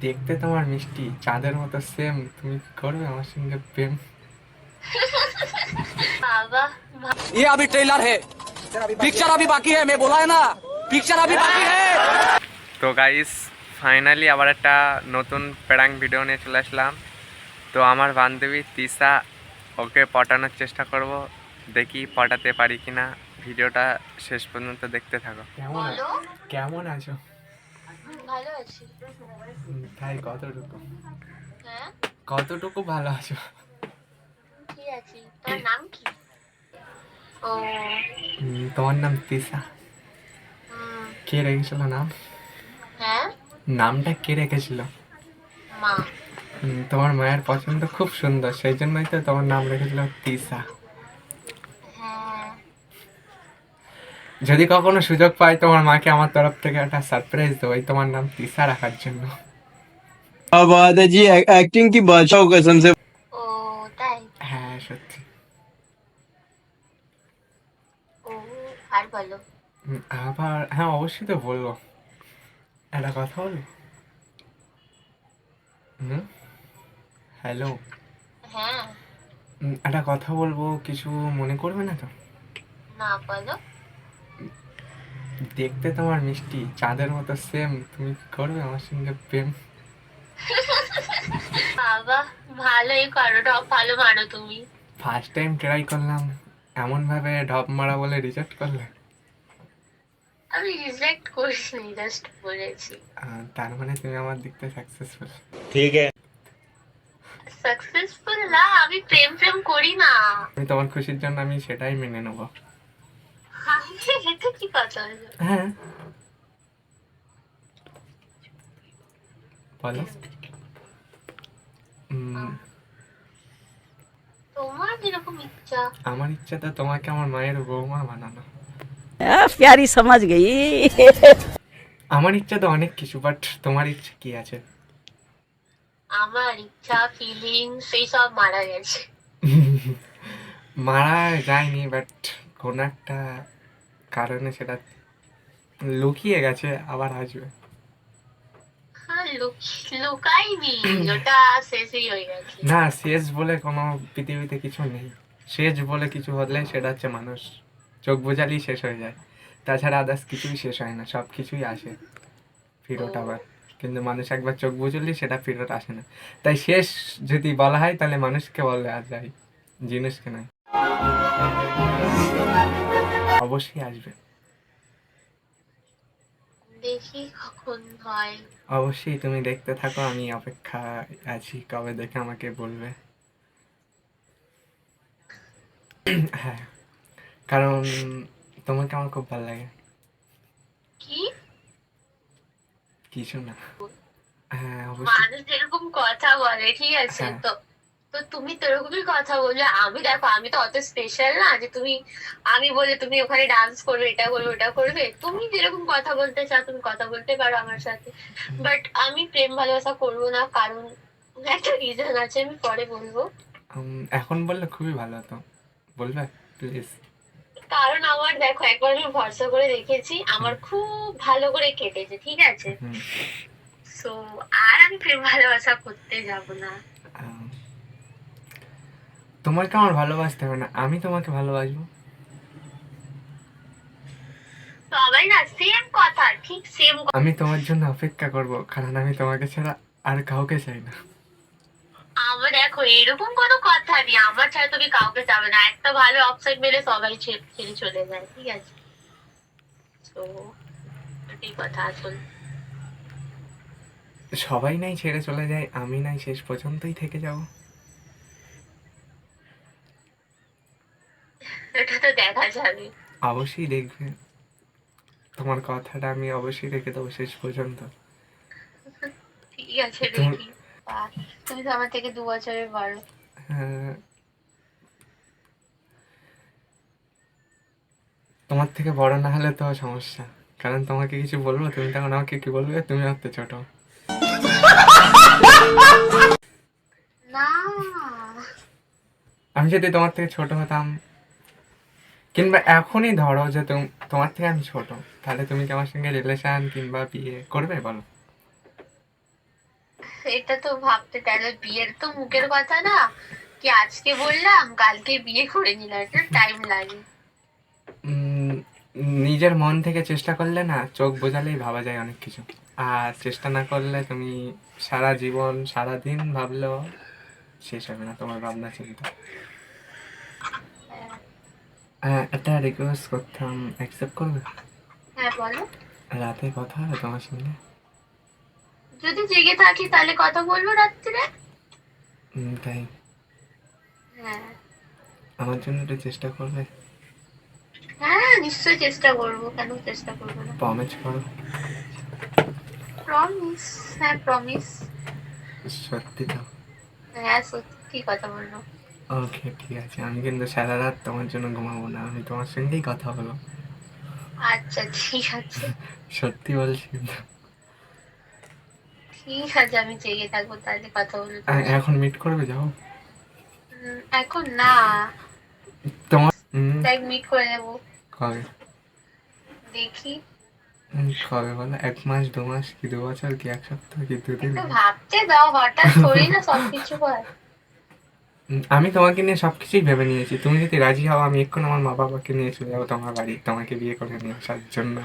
দেখতে তোমার মিষ্টি চাঁদের মতো সেম, তুমি কি করবে আমার সঙ্গে প্রেম? বাবা ये अभी ट्रेलर है, पिक्चर अभी बाकी है। मैं बोला है ना, पिक्चर अभी बाकी है। তো গাইস, ফাইনালি আবার একটা নতুন প্র্যাঙ্ক ভিডিও নিয়ে চলে আসলাম। তো আমার বান্ধবী তিশা, ওকে পটানোর চেষ্টা করব, দেখি পটাতে পারি কিনা। ভিডিওটা শেষ পর্যন্ত দেখতে থাকো। বলো। কেমন আছো? ভালো আছি। তাই কতটুকু? হ্যাঁ কতটুকু ভালো আছো? ঠিক আছে, তোর নাম কি? ও তোমার নাম তিশা? হুম, কে রেখেছিল নাম? হ্যাঁ নামটা কে রেখেছিল? মা। তোমার মায়ের পছন্দ খুব সুন্দর, সেই জন্যই তো তোমার নাম রেখেছিল তিশা। হ্যাঁ যদি কখনো সুযোগ পাই তোমার মাকে আমার তরফ থেকে একটা সারপ্রাইজ দেবো এই তোমার নাম তিশা রাখার জন্য। क्या बात है जी, एक्टिंग की बादशाह हो कसम से। ও তাই। হ্যাঁ সত্যি। ও আর বলো। আবার হ্যাঁ, অবশ্যই তো বলবো। একটা কথা বলবো? হুম, হ্যালো। হ্যাঁ একটা কথা বলবো, কিছু মনে করবে না তো? না বলো। দেখতে তোমার মিষ্টি চাঁদের মতো সেম, তুমি কি করবে আমার সঙ্গে প্রেম? বাবা ভালোই করো, টপ ভালো মারো তুমি। ফার্স্ট টাইম ট্রাই করলাম, এমন ভাবে ঢপ মারা বলে রিজেক্ট করলে। আমি রিজেক্ট করিনি, জাস্ট বলেছি। তার মানে তুমি আমার দিক থেকে সাকসেসফুল। ठीक है। সাকসেসফুল না, আমি প্রেম প্রেম করি না। আমি তোমার খুশির জন্য আমি সেটাই মেনে নেবো। এটা কি কথা হলো? হ্যাঁ বলো। তোমার যেরকম ইচ্ছা। আমার ইচ্ছা তো তোমাকে আমার মায়ের বৌমা বানানো। प्यारी समझ गई। আমার ইচ্ছা তো অনেক কিছু, বাট তোমার ইচ্ছা কি আছে? আমার ইচ্ছা ফিলিংস সেই সব মারা গেছে। মারা যায়নি, বাট কোনো একটা কারণে সেটা লুকিয়ে গেছে, আবার আসবে। হ্যাঁ লুকাইনি, ওটা শেষই হয়ে গেছে। না, শেষ বলে কোনো পৃথিবীতে কিছু নেই। শেষ বলে কিছু হলে সেটা হচ্ছে মানুষ। চোখ বোঝালেই শেষ হয়ে যায়, তাছাড়া আদার্স কিছুই শেষ হয় না, সব কিছুই আসে ফিরত আবার। কিন্তু মানুষ একবার চোখ বুঝলেই সেটা ফিরত আসে না। তাই শেষ যদি বলা হয় তাহলে মানুষকে বলা যায়, জিনিসকে নয়। অবশ্যই আসবে, দেখি কখন হয়। অবশ্যই। তুমি দেখতে থাকো, আমি অপেক্ষায় আছি কবে দেখে আমাকে বলবে। হ্যাঁ, কারণ তোমাকে আমার খুব ভালো লাগে। কি কিছু না। হ্যাঁ অবশ্যই। মানুষ যেরকম কথা বলে, ঠিক আছে হ্যাঁ। তো। তো তুমি তো এরকমই কথা বললে, আমি দেখো আমি তো অত স্পেশাল না যে তুমি, আমি বলে তুমি ওখানে ডান্স করবে, এটা করবে ওটা করবে। তুমি যেরকম কথা বলতে চাও তুমি কথা বলতে পারো আমার সাথে, বাট আমি প্রেম ভালোবাসা করবো না, কারণ একটা রিজন আছে, আমি পরে বলবো। এখন বললে খুবই ভালো হতো, বলবে প্লিজ? কারণ আমার দেখো একবার আমি ভরসা করে দেখেছি, আমার খুব ভালো করে কেটেছে, ঠিক আছে। সো আর আমি প্রেম ভালোবাসা করতে যাব না। তোমাকে আমার ভালোবাসতে হবে না, আমি তোমাকে ভালোবাসবো। সবাই না সেম কথা, ঠিক সেম। আমি তোমার জন্য অপেক্ষা করব, কারণ আমি তোমাকে ছাড়া আর কাউকে চাই না। আমার দেখো এরকম কোনো কথা নেই, আমার ছাড়া তুমি কাউকে যাবে না, একটা ভালো অপশন পেলে সবাই ছেড়ে চলে যায়, ঠিক আছে। তো এটাই কথা আসল। সবাই নাই ছেড়ে চলে যায়, আমি নাই শেষ পর্যন্তই থেকে যাব। এটা তো দেখা যাবে। অবশ্যই দেখবে, তোমার কথাটা আমি অবশ্যই রেখে দেবো শেষ পর্যন্ত। ঠিক আছে দেখি। বাহ, তুমি তো আমার থেকে 2 বছরের বড়। হ্যাঁ, তোমার থেকে বড় না হলে তো সমস্যা, কারণ তোমাকে কিছু বলবো তুমি তখন আমাকে কি বলবে, তুমি হতে ছোট। না আমি যদি তোমার থেকে ছোট হতাম, কিংবা এখনই ধরো যে তোমার থেকে আমি ছোট, তাহলে তুমি কি আমার সঙ্গে রিলেশন কিংবা বিয়ে করবে বলো? এটা তো ভাবতে তাহলে বিয়ের তো মুখের কথা না, কি আজকে বললাম কালকে বিয়ে করে নিলাম, এটা টাইম লাগে। উম, নিজের মন থেকে চেষ্টা করলে না, চোখ বোঝালেই ভাবা যায় অনেক কিছু। আর চেষ্টা না করলে তুমি সারা জীবন সারা দিন ভাবলেও শেষ হবে না তোমার ভাবনা চিন্তা। একটা রিকোয়েস্ট করতাম, অ্যাকসেপ্ট করবে? হ্যাঁ বলো। রাতে কথা হবে তোমার সঙ্গে? যদি জেগে থাকি তাহলে কথা বলবো রাত্রিরে। তাই হ্যাঁ আমার জন্য একটু চেষ্টা করবে? হ্যাঁ নিশ্চয়ই চেষ্টা করবো, কেন চেষ্টা করবো না। প্রমিস করো। প্রমিস, হ্যাঁ প্রমিস। সত্যি তো? হ্যাঁ সত্যি কথা বলবো। ওকে ঠিক আছে, আমি কিন্তু সারা রাত তোমার জন্য ঘুমাবো না, আমি তোমার সঙ্গেই কথা বলবো। আচ্ছা ঠিক আছে। সত্যি বলছি কিন্তু। ঠিক আছে আমি জেগে থাকবো তাহলে কথা বলবো। এখন মিট করবে যাও? এখন না, তোমার দেখ মিট করে নেবো। কবে? দেখি কবে বলো? 1 মাস, 2 মাস, কি 2 বছর, কি 1 সপ্তাহ, কি 2 দিন? একটু ভাবতে দাও, হঠাৎ থোড়ি না সবকিছু হয়। আমি তোমাকে নিয়ে সবকিছুই ভেবে নিয়েছি, তুমি যদি রাজি হও আমি এক্ষুনি আমার মা বাবাকে নিয়ে চলে যাবো তোমার বাড়ি, তোমাকে বিয়ে করে নিয়ে আসার জন্য।